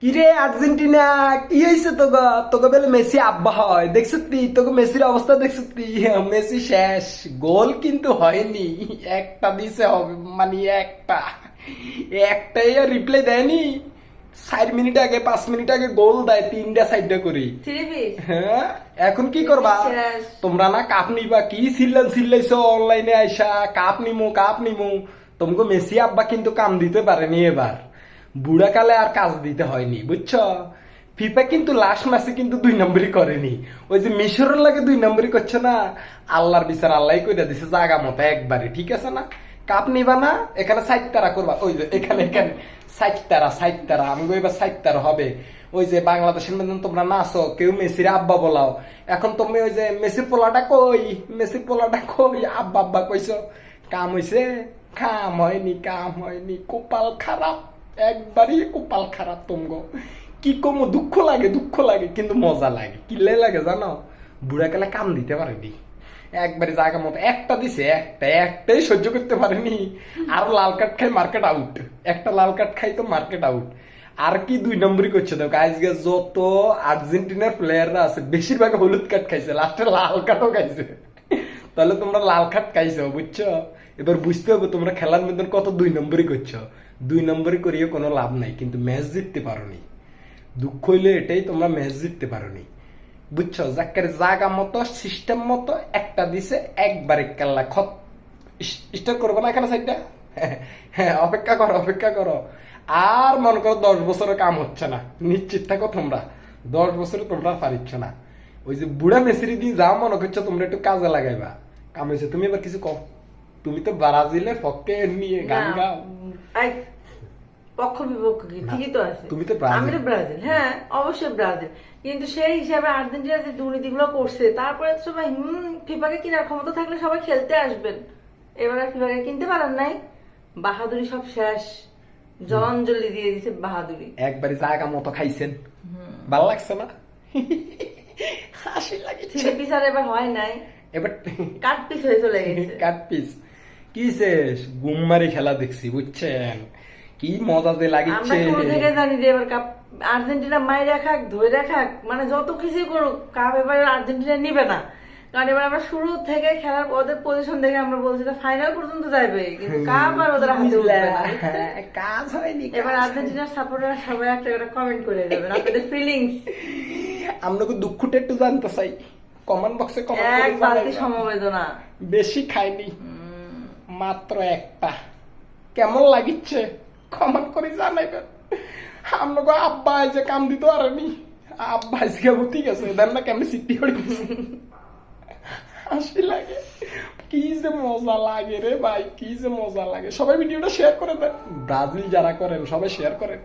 কিরে আর্জেন্টিনা, কি হয়েছে তোকে? তোকে বলে মেসি আব্বা হয়, দেখছ তুই? তোকে মেসির অবস্থা দেখছ তুই? মেসি শেষ, গোল কিন্তু হয়নি। একটা দিছে হবে, মানে একটাই রিপ্লাই দেয়নি। 4 মিনিট আগে 5 মিনিট আগে গোল দেয়, 3টা 4টা করি। হ্যাঁ, এখন কি করবা তোমরা? না কাপ নিবা? কি চিল্লাইছো অনলাইনে আইসা, কাপ নিমু। তোমাকে মেসি আব্বা কিন্তু কাম দিতে পারেনি এবার। বুড়াকালে আর কাজ দিতে হয়নি, বুঝছো? ফিফা কিন্তু লাস্ট ম্যাচে কিন্তু 2 নম্বরই করেনি। ওই যে মিশরের লাগে 2 নম্বরই করছে না, আল্লাহর বিচার আল্লাহ কইরা দিছে জাগা মতো একবারে, ঠিক আছে না? কাপ নিবা না, এখানে 4 করবা। ওই যে এখানে 4 আমাকে এবার 4 হবে। ওই যে বাংলাদেশের মধ্যে তোমরা নাচো, কেউ মেসির আব্বা বলাও। এখন তুমি ওই যে মেসির পোলাটা কই আব্বা আব্বা কইছো। কাম হইছে? কাম হয়নি, কপাল খারাপ, একবারই কপাল খারাপ। তোমগো কি কমো, দুঃখ লাগে কিন্তু মজা লাগে। কিলে লাগে জানো? বুড়াকালে কাম দিতে পারেনি, একবারে জায়গা মতো একটা দিছে, একটাই সহ্য করতে পারেনি। আর লাল কার্ড খাই, মার্কেট আউট। একটা লাল কার্ড খাই তো মার্কেট আউট। আর কি 2 নম্বরই করছে দেখো, আজকে যত আর্জেন্টিনার প্লেয়াররা আছে বেশিরভাগ হলুদ কার্ড খাইছে, লাস্টে লাল কার্ডও খাইছে। তাহলে তোমরা লাল কার্ড খাইছো, বুঝছো? এবার বুঝতে হবে তোমরা খেলার মধ্যে কত 2 নম্বরই করছো। 2 নম্বরই করিয়ে কোনো লাভ নাই, কিন্তু ম্যাচ জিততে পারোনি। দুঃখ হইলে এটাই, তোমরা ম্যাচ জিততে পারোনি, বুঝছো? জাকের জাগা মতো সিস্টেম মতো একটা দিছে, একবারে কাল্লা খত। স্টার্ট করবো না এখানে সাইডটা? হ্যাঁ, অপেক্ষা করো। আর মনে করো 10 বছরের কাম হচ্ছে না, নিশ্চিত থাকো তোমরা 10 বছরে তোমরা পারিচ্ছ না। ওই যে বুড়া মেসিরি দিয়ে যাও, মনে করছো তোমরা একটু কাজে লাগাইবা, কাম হয়েছে। তুমি এবার কিছু কও। তুমি তো ব্রাজিলের পক্ষে নিয়ে গান গাও। পক্ষ বিপক্ষ কি ঠিকই তো আছে। তুমি তো আমি তো ব্রাজিল, হ্যাঁ অবশ্যই ব্রাজিল। কিন্তু সেই হিসাবে আর্জেন্টিনা যে দুর্নীতিগুলো করছে, তারপরে তো সবাই ফিফাকে কেনার ক্ষমতা থাকলে সবাই খেলতে আসবেন। এবার আর ফিফাকে কিনতে পারেন নাই, বাহাদুরি সব শেষ, জলাঞ্জলি দিয়ে দিছে বাহাদুরি। একবারে জায়গা মতো খাইছেন, ভালো লাগছে না? হাসি লাগে। ছেলে পিসার এবার হয় নাই, এবার কাট পিস হয়ে চলে গেছে। কাট পিস কি শেষ, গুমমারি খেলা দেখছি, বুঝছেন? কি মজা যে আমরা লাগিচ্ছে। শুরু থেকে জানি যে এবার কাপ আর্জেন্টিনা মাইরে খাক, ধরে খাক, মানে যত কিছু করুক, কাপ এবার আর্জেন্টিনা নিবে না। কারণ এবার আমরা শুরু থেকে খেলার ওদের পজিশন দেখে আমরা বলছি ফাইনাল পর্যন্ত যাবে, কিন্তু কাপ আর ওদের হাতে উঠবে না। কাজ হয়নি। এবার আর্জেন্টিনার সাপোর্টার সবাই একটা করে কমেন্ট করে দেবেন আপনাদের ফিলিংস। আপনাকে দুঃখটা একটু জানতে চাই, কমেন্ট বক্সে কমেন্ট এক করে বালতি জানাইবেন। সমবেদনা। বেশি খাইনি, মাত্র একটা। কেমন লাগিচ্ছে কমেন্ট করে জানাইবেন। আপনাকে আব্বা যে কাম দিতে পারেনি, আব্বা আজকে ঠিক আছে, দেন না কেমন সিটি হয়ে গেছে। হাসি লাগে, কি যে মজা লাগে রে ভাই, কি যে মজা লাগে। সবাই ভিডিওটা শেয়ার করে দেন, ব্রাজিল যারা করেন সবাই শেয়ার করেন।